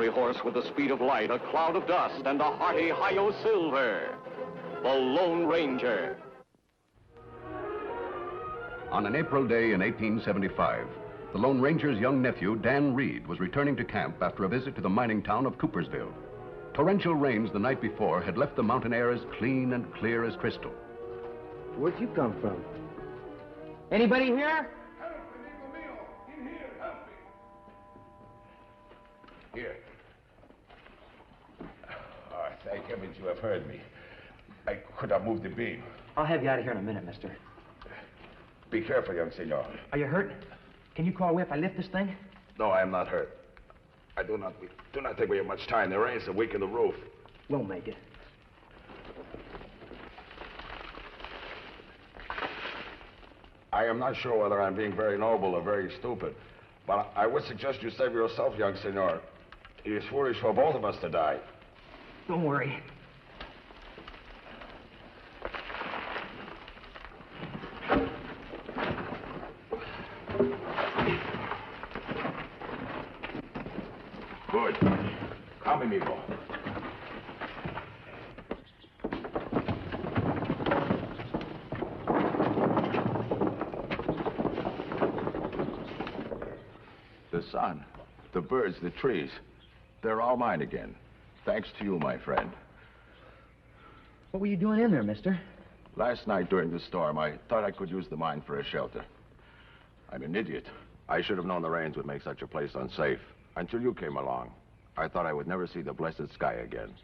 fiery horse with the speed of light, a cloud of dust, and a hearty hi-yo silver. The Lone Ranger. On an April day in 1875, the Lone Ranger's young nephew, Dan Reid, was returning to camp after a visit to the mining town of Coopersville. Torrential rains the night before had left the mountain air as clean and clear as crystal. Where'd you come from? Anybody here? Help me, amigo mío. In here, help me. Here. Oh, thank heavens you have heard me. I could have moved the beam. I'll have you out of here in a minute, mister. Be careful, young senor. Are you hurt? Can you call away if I lift this thing? No, I am not hurt. I do not think we have much time. The rains have weakened the roof. We'll make it. I am not sure whether I'm being very noble or very stupid, but I would suggest you save yourself, young senor. It is foolish for both of us to die. Don't worry. Good. Come, amigo. The sun, the birds, the trees, they're all mine again. Thanks to you, my friend. What were you doing in there, mister? Last night during the storm, I thought I could use the mine for a shelter. I'm an idiot. I should have known the rains would make such a place unsafe. Until you came along, I thought I would never see the blessed sky again.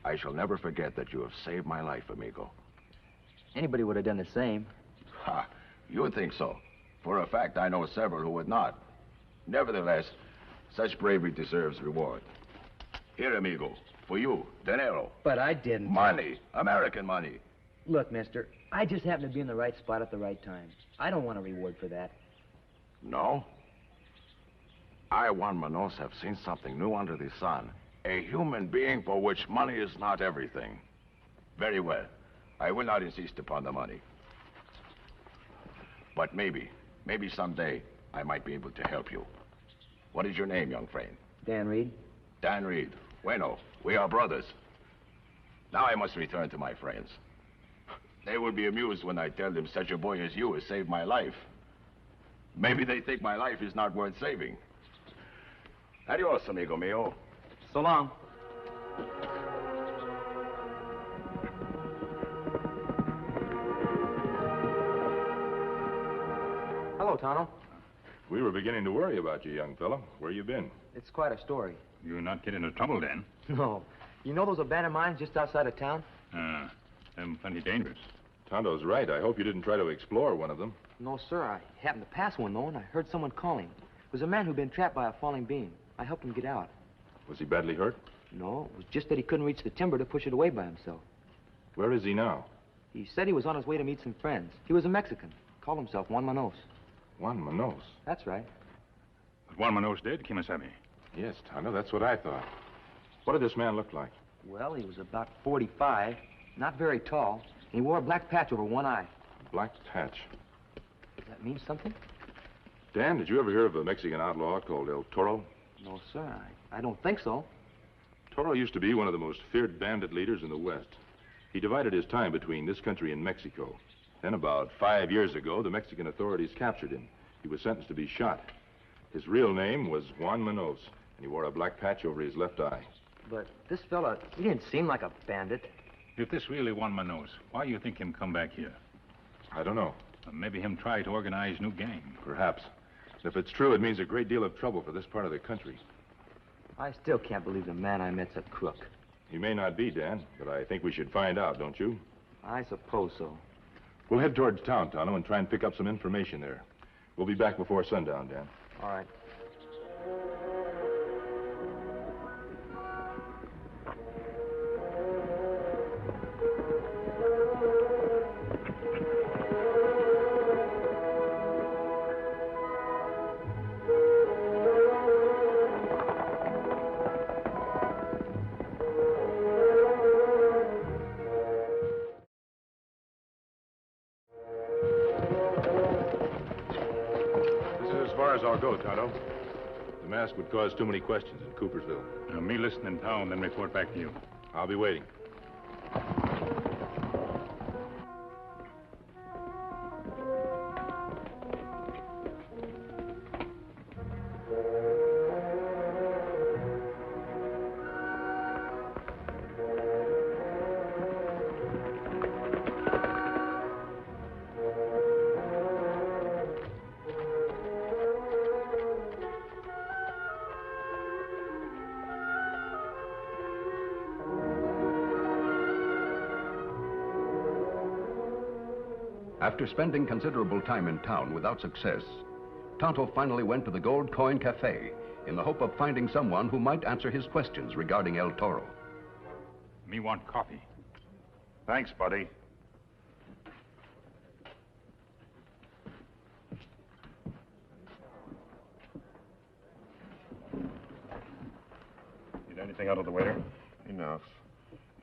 I shall never forget that you have saved my life, amigo. Anybody would have done the same. Ha! You would think so. For a fact, I know several who would not. Nevertheless, such bravery deserves reward. Here, amigo, for you, dinero. But I didn't. Money, American money. Look, mister, I just happened to be in the right spot at the right time. I don't want a reward for that. No? I, Juan Manos, have seen something new under the sun. A human being for which money is not everything. Very well. I will not insist upon the money. But maybe someday, I might be able to help you. What is your name, young friend? Dan Reid. Dan Reid. Bueno, we are brothers. Now I must return to my friends. They will be amused when I tell them such a boy as you has saved my life. Maybe they think my life is not worth saving. Adios, amigo mío. So long. Hello, Tonto. We were beginning to worry about you, young fellow. Where you been? It's quite a story. You're not getting into trouble, then? No. You know those abandoned mines just outside of town? Them plenty dangerous. Tonto's right. I hope you didn't try to explore one of them. No, sir. I happened to pass one, though, and I heard someone calling. It was a man who'd been trapped by a falling beam. I helped him get out. Was he badly hurt? No, it was just that he couldn't reach the timber to push it away by himself. Where is he now? He said he was on his way to meet some friends. He was a Mexican. Called himself Juan Manos. Juan Manos? That's right. But Juan Manos dead, Kimasabi? Yes, Tonto, that's what I thought. What did this man look like? Well, he was about 45, not very tall, and he wore a black patch over one eye. Black patch. Does that mean something? Dan, did you ever hear of a Mexican outlaw called El Toro? No, sir. I don't think so. Toro used to be one of the most feared bandit leaders in the West. He divided his time between this country and Mexico. Then about 5 years ago, the Mexican authorities captured him. He was sentenced to be shot. His real name was Juan Manos, and he wore a black patch over his left eye. But this fella, he didn't seem like a bandit. If this really Juan Manos, why you think him come back here? I don't know. Maybe him try to organize new gang. Perhaps. If it's true, it means a great deal of trouble for this part of the country. I still can't believe the man I met's a crook. He may not be, Dan, but I think we should find out, don't you? I suppose so. We'll head towards town, Tonto, and try and pick up some information there. We'll be back before sundown, Dan. All right. I'll go, Tonto. The mask would cause too many questions in Coopersville. Now, me listen in town, then report back to you. I'll be waiting. After spending considerable time in town without success, Tonto finally went to the Gold Coin Cafe in the hope of finding someone who might answer his questions regarding El Toro. Me want coffee. Thanks, buddy. Get anything out of the waiter? Enough.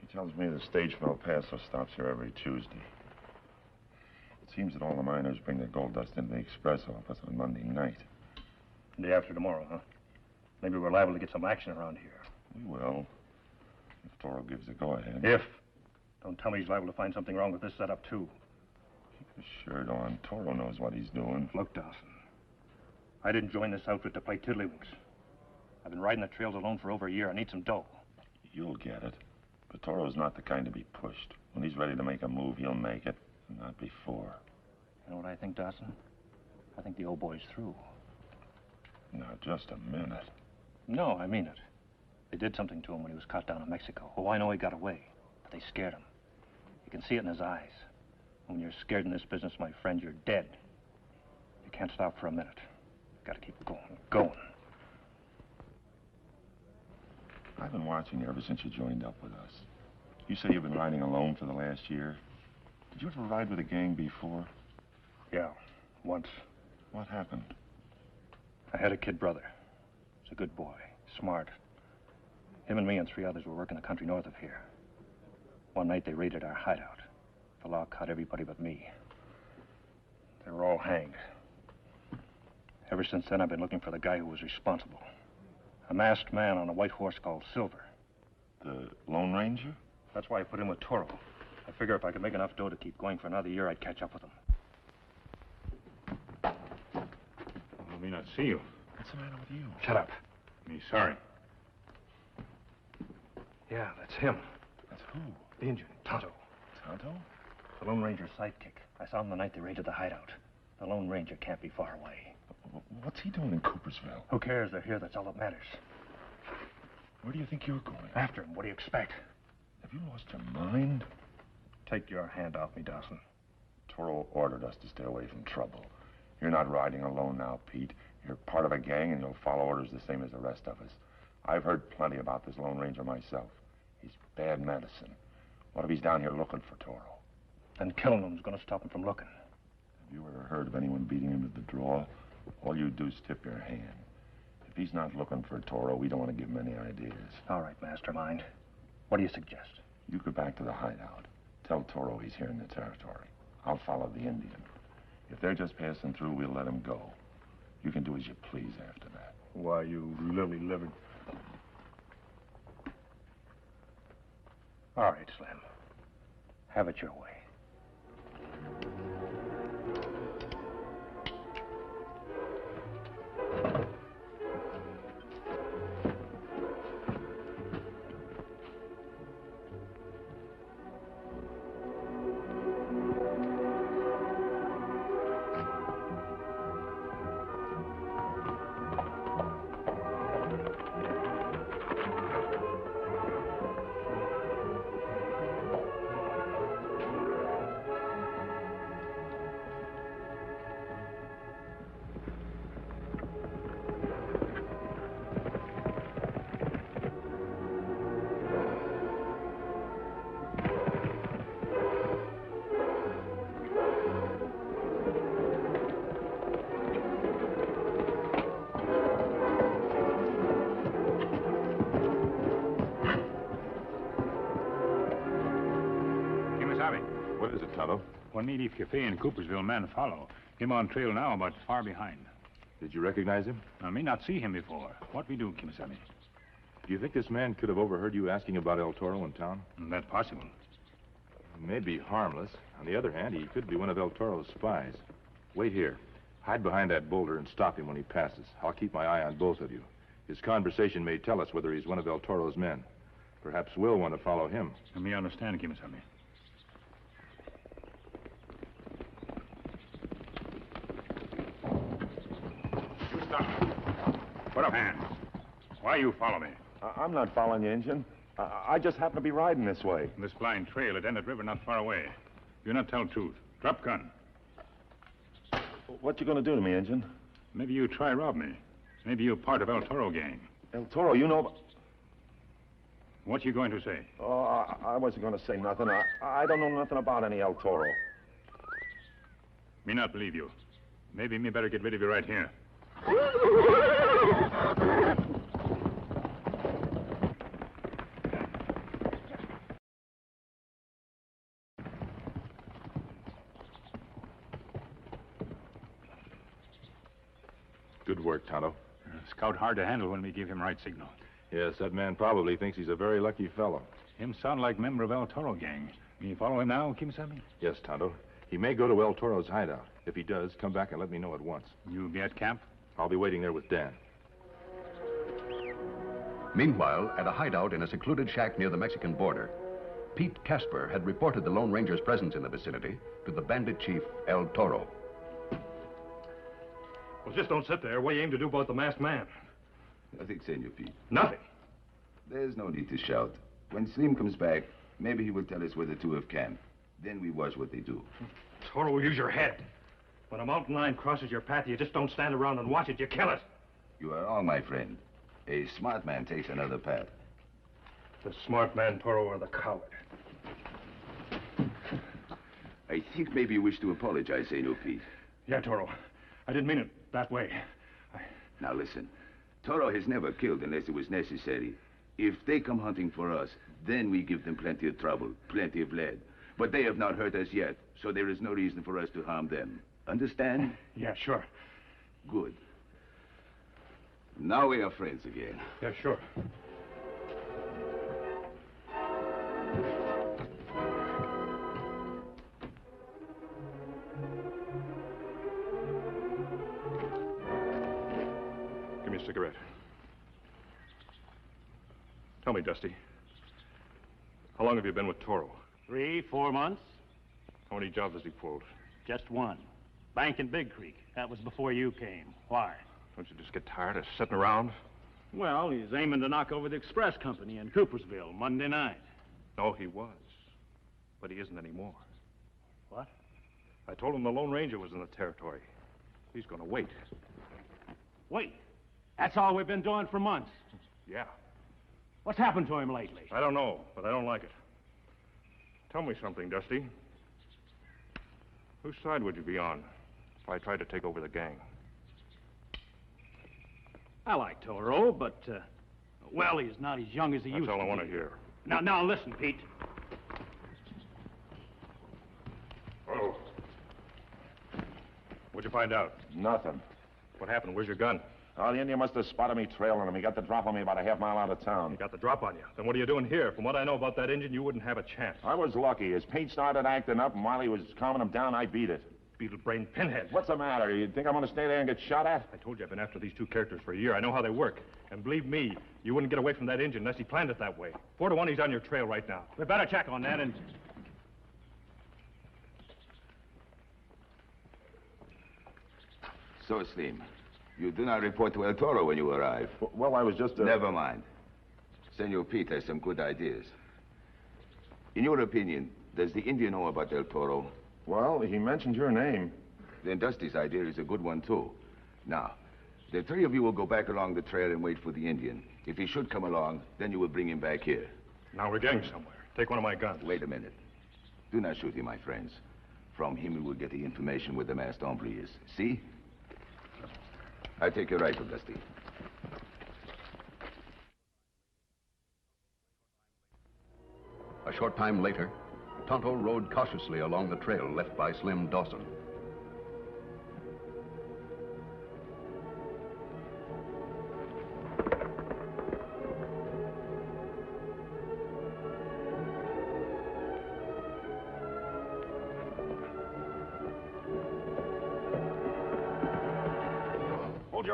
He tells me the stage from El Paso stops here every Tuesday. It seems that all the miners bring their gold dust into the express office on Monday night. Day after tomorrow, huh? Maybe we're liable to get some action around here. We will. If Toro gives the go-ahead. If. Don't tell me he's liable to find something wrong with this setup, too. Keep his shirt on. Toro knows what he's doing. Look, Dawson. I didn't join this outfit to play tiddlywinks. I've been riding the trails alone for over a year. I need some dough. You'll get it. But Toro's not the kind to be pushed. When he's ready to make a move, he'll make it. Not before. You know what I think, Dawson? I think the old boy's through. Now, just a minute. No, I mean it. They did something to him when he was caught down in Mexico. Oh, I know he got away, but they scared him. You can see it in his eyes. When you're scared in this business, my friend, you're dead. You can't stop for a minute. You gotta keep going. I've been watching you ever since you joined up with us. You say you've been riding alone for the last year. Did you ever ride with a gang before? Yeah, once. What happened? I had a kid brother. He's a good boy, smart. Him and me and 3 others were working the country north of here. One night they raided our hideout. The law caught everybody but me. They were all hanged. Ever since then, I've been looking for the guy who was responsible. A masked man on a white horse called Silver. The Lone Ranger? That's why I put him with Toro. I figure if I could make enough dough to keep going for another year, I'd catch up with him. I may not see you. What's the matter with you? Shut up. Me sorry. Yeah, that's him. That's who? The Indian, Tonto. Tonto? The Lone Ranger's sidekick. I saw him the night they raided the hideout. The Lone Ranger can't be far away. What's he doing in Coopersville? Who cares? They're here. That's all that matters. Where do you think you're going? After him. What do you expect? Have you lost your mind? Take your hand off me, Dawson. Toro ordered us to stay away from trouble. You're not riding alone now, Pete. You're part of a gang, and you'll follow orders the same as the rest of us. I've heard plenty about this Lone Ranger myself. He's bad medicine. What if he's down here looking for Toro? Then killing him's going to stop him from looking. Have you ever heard of anyone beating him to the draw? All you do is tip your hand. If he's not looking for Toro, we don't want to give him any ideas. All right, mastermind. What do you suggest? You go back to the hideout. Tell Toro he's here in the territory. I'll follow the Indian. If they're just passing through, we'll let him go. You can do as you please after that. Why, you lily-livered... All right, Slim. Have it your way. What is it, Tonto? One native cafe in Coopersville man follow. Him on trail now, but far behind. Did you recognize him? I may not see him before. What we do, Kimisami? Do you think this man could have overheard you asking about El Toro in town? That's possible. He may be harmless. On the other hand, he could be one of El Toro's spies. Wait here. Hide behind that boulder and stop him when he passes. I'll keep my eye on both of you. His conversation may tell us whether he's one of El Toro's men. Perhaps we'll want to follow him. Let me understand, Kimisami. You stop. Put up hands. Why you follow me? I'm not following you, Injun. I just happen to be riding this way. This blind trail at Ended River not far away. You not tell truth. Drop gun. What you gonna do to me, Injun? Maybe you try rob me. Maybe you're part of El Toro gang. El Toro, you know... What you going to say? Oh, I wasn't gonna say nothing. I don't know nothing about any El Toro. Me not believe you. Maybe me better get rid of you right here. Good work, Tonto. Scout hard to handle when we give him right signal. Yes, that man probably thinks he's a very lucky fellow. Him sound like member of El Toro gang. You follow him now, Kimisami? Yes, Tonto. He may go to El Toro's hideout. If he does, come back and let me know at once. You be at camp? I'll be waiting there with Dan. Meanwhile, at a hideout in a secluded shack near the Mexican border, Pete Caspar had reported the Lone Ranger's presence in the vicinity to the bandit chief, El Toro. Well, just don't sit there. What do you aim to do about the masked man? Nothing, Senor Pete. Nothing. There's no need to shout. When Slim comes back, maybe he will tell us where the two have camped. Then we watch what they do. Toro, use your head. When a mountain lion crosses your path, you just don't stand around and watch it. You kill it. You are wrong, my friend. A smart man takes another path. The smart man, Toro, or the coward? I think maybe you wish to apologize, Senor Pete. Yeah, Toro. I didn't mean it that way. Now listen. Toro has never killed unless it was necessary. If they come hunting for us, then we give them plenty of trouble, plenty of lead. But they have not hurt us yet, so there is no reason for us to harm them. Understand? Yeah, sure. Good. Now we are friends again. Yeah, sure. Give me a cigarette. Tell me, Dusty, how long have you been with Toro? 3-4 months. How many jobs has he pulled? Just one. Bank in Big Creek. That was before you came. Why? Don't you just get tired of sitting around? Well, he's aiming to knock over the express company in Coopersville Monday night. No, he was. But he isn't anymore. What? I told him the Lone Ranger was in the territory. He's going to wait. Wait. That's all we've been doing for months. Yeah. What's happened to him lately? I don't know, but I don't like it. Tell me something, Dusty. Whose side would you be on if I tried to take over the gang? I like Toro, but, well, he's not as young as he used to be. That's all I want to hear. Now, listen, Pete. Oh. What'd you find out? Nothing. What happened? Where's your gun? Oh, the Indian must have spotted me trailing him. He got the drop on me about a half mile out of town. He got the drop on you. Then what are you doing here? From what I know about that Indian, you wouldn't have a chance. I was lucky. His paint started acting up, and while he was calming him down, I beat it. Beetle-brained pinhead. What's the matter? You think I'm going to stay there and get shot at? I told you I've been after these two characters for a year. I know how they work. And believe me, you wouldn't get away from that Indian unless he planned it that way. 4 to 1, he's on your trail right now. We better check on that and... So, Slim, you do not report to El Toro when you arrive. Well, I was just... Never mind. Senor Pete has some good ideas. In your opinion, does the Indian know about El Toro? Well, he mentioned your name. Then Dusty's idea is a good one, too. Now, the 3 of you will go back along the trail and wait for the Indian. If he should come along, then you will bring him back here. Now we're getting somewhere. Take one of my guns. Wait a minute. Do not shoot him, my friends. From him, we will get the information where the masked hombre is. See? I take your rifle, Dusty. A short time later, Tonto rode cautiously along the trail left by Slim Dawson.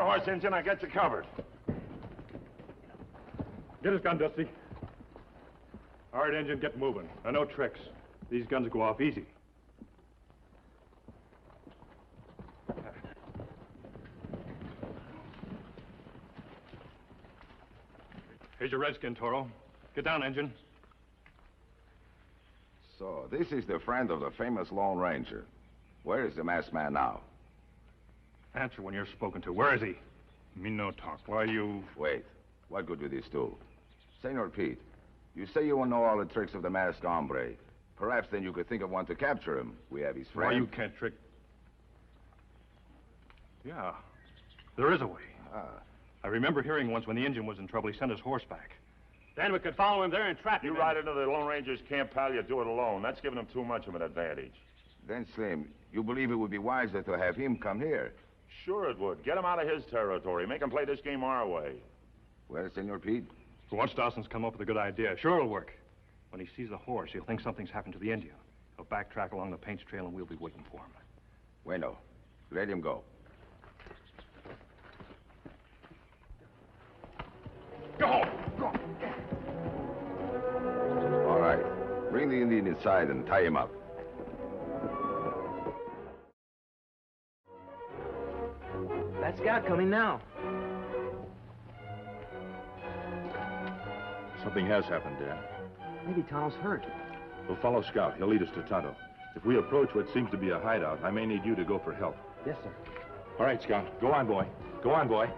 your horse, Injun. I got you covered. Get his gun, Dusty. All right, Injun, get moving. Now, no tricks. These guns go off easy. Here's your redskin, Toro. Get down, Injun. So, this is the friend of the famous Lone Ranger. Where is the masked man now? Answer when you're spoken to. Where is he? Me no talk. Why you... Wait. What good will this do? Senor Pete, you say you will know all the tricks of the masked hombre. Perhaps then you could think of one to capture him. We have his friend. Why, you can't trick... Yeah. There is a way. I remember hearing once when the Indian was in trouble, he sent his horse back. Then we could follow him there and trap him. You ride into the Lone Ranger's camp, pal, you do it alone. That's giving him too much of an advantage. Then, Slim, you believe it would be wiser to have him come here? Sure it would. Get him out of his territory. Make him play this game our way. Well, Senor Pete? For once Dawson's come up with a good idea. Sure it'll work. When he sees the horse, he'll think something's happened to the Indian. He'll backtrack along the paints trail and we'll be waiting for him. Bueno. Let him go. Go! All right. Bring the Indian inside and tie him up. That scout coming now. Something has happened, Dan. Maybe Tonto's hurt. We'll follow Scout. He'll lead us to Tonto. If we approach what seems to be a hideout, I may need you to go for help. Yes, sir. All right, Scout. Go on, boy. Go on, boy.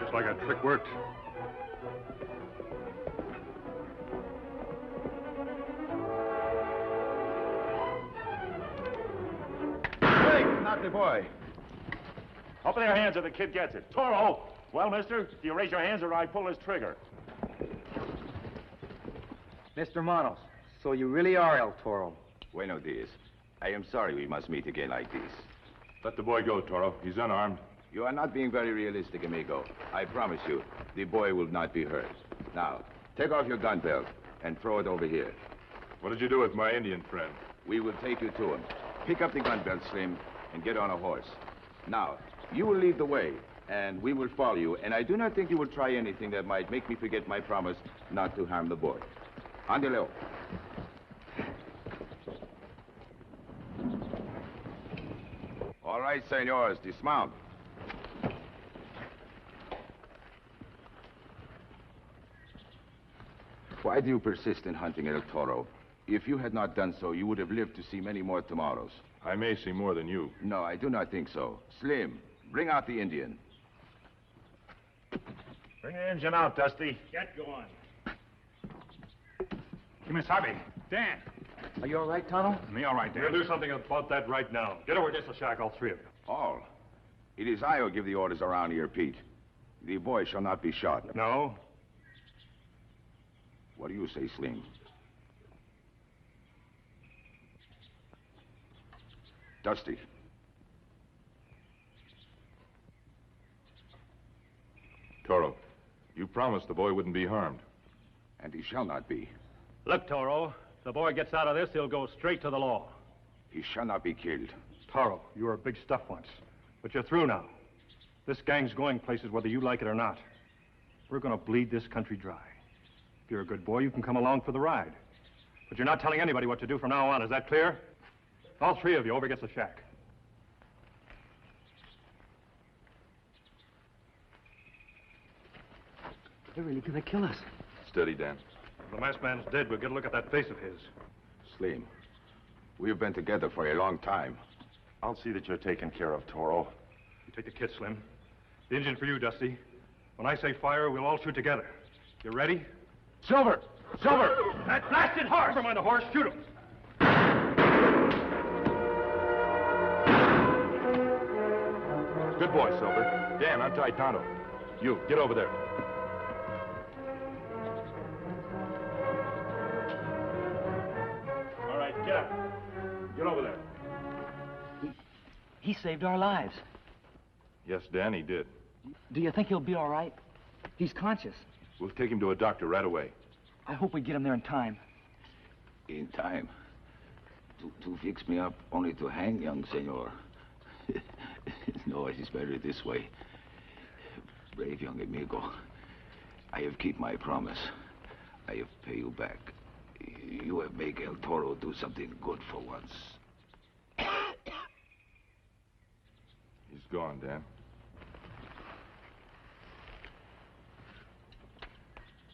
Looks like our trick worked. The boy. Open their hands or the kid gets it. Toro! Well, mister, do you raise your hands or I pull this trigger? Mr. Manos, so you really are El Toro. Bueno dias. I am sorry we must meet again like this. Let the boy go, Toro. He's unarmed. You are not being very realistic, amigo. I promise you, the boy will not be hurt. Now, take off your gun belt and throw it over here. What did you do with my Indian friend? We will take you to him. Pick up the gun belt, Slim, and get on a horse. Now, you will lead the way, and we will follow you, and I do not think you will try anything that might make me forget my promise not to harm the boy. Andelo. All right, senors, dismount. Why do you persist in hunting El Toro? If you had not done so, you would have lived to see many more tomorrows. I may see more than you. No, I do not think so. Slim, bring out the Indian. Bring the engine out, Dusty. Get going. Kimasabi. Dan. Are you all right, Tonto? Me all right, Dan. We'll do something about that right now. Get over to the shack, all three of you. All. It is I who give the orders around here, Pete. The boy shall not be shot. No. What do you say, Slim? Dusty. Toro, you promised the boy wouldn't be harmed. And he shall not be. Look, Toro, if the boy gets out of this, he'll go straight to the law. He shall not be killed. Toro, you were big stuff once, but you're through now. This gang's going places whether you like it or not. We're going to bleed this country dry. If you're a good boy, you can come along for the ride. But you're not telling anybody what to do from now on, is that clear? All three of you over against the shack. They're really gonna kill us. Steady, Dan. If the masked man's dead, we'll get a look at that face of his. Slim, we've been together for a long time. I'll see that you're taken care of, Toro. You take the kid, Slim. The engine for you, Dusty. When I say fire, we'll all shoot together. You ready? Silver! Silver! That blasted horse! Never mind the horse, shoot him. Good boy, Silver. Dan, untie Tonto. You, get over there. All right, get up. Get over there. He saved our lives. Yes, Dan, he did. Do you think he'll be all right? He's conscious. We'll take him to a doctor right away. I hope we get him there in time. In time. To fix me up, only to hang, young senor. No, it is better this way. Brave young amigo. I have kept my promise. I have paid you back. You have made El Toro do something good for once. He's gone, Dan.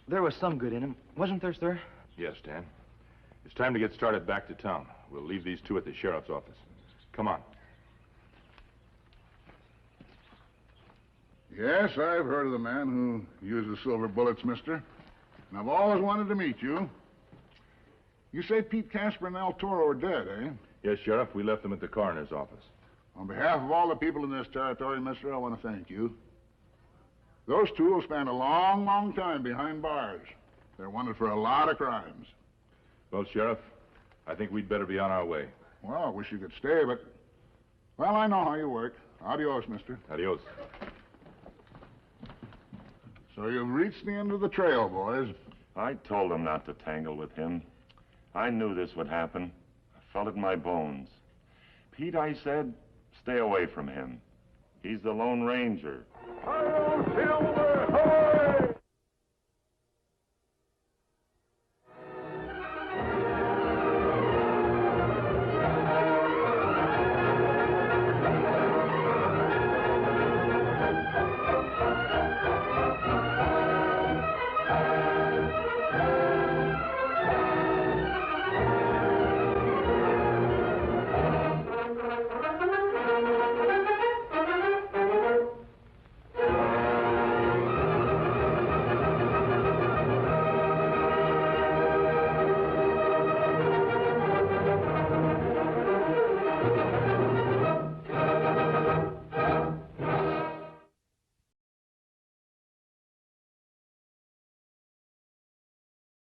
There was some good in him, wasn't there, sir? Yes, Dan. It's time to get started back to town. We'll leave these two at the sheriff's office. Come on. Yes, I've heard of the man who uses silver bullets, mister. And I've always wanted to meet you. You say Pete, Caspar, and El Toro are dead, eh? Yes, Sheriff. We left them at the coroner's office. On behalf of all the people in this territory, mister, I want to thank you. Those two will spend a long, long time behind bars. They're wanted for a lot of crimes. Well, Sheriff, I think we'd better be on our way. Well, I wish you could stay, but... Well, I know how you work. Adios, mister. Adios. So you've reached the end of the trail, boys. I told them not to tangle with him. I knew this would happen. I felt it in my bones. Pete, I said, stay away from him. He's the Lone Ranger. Silver!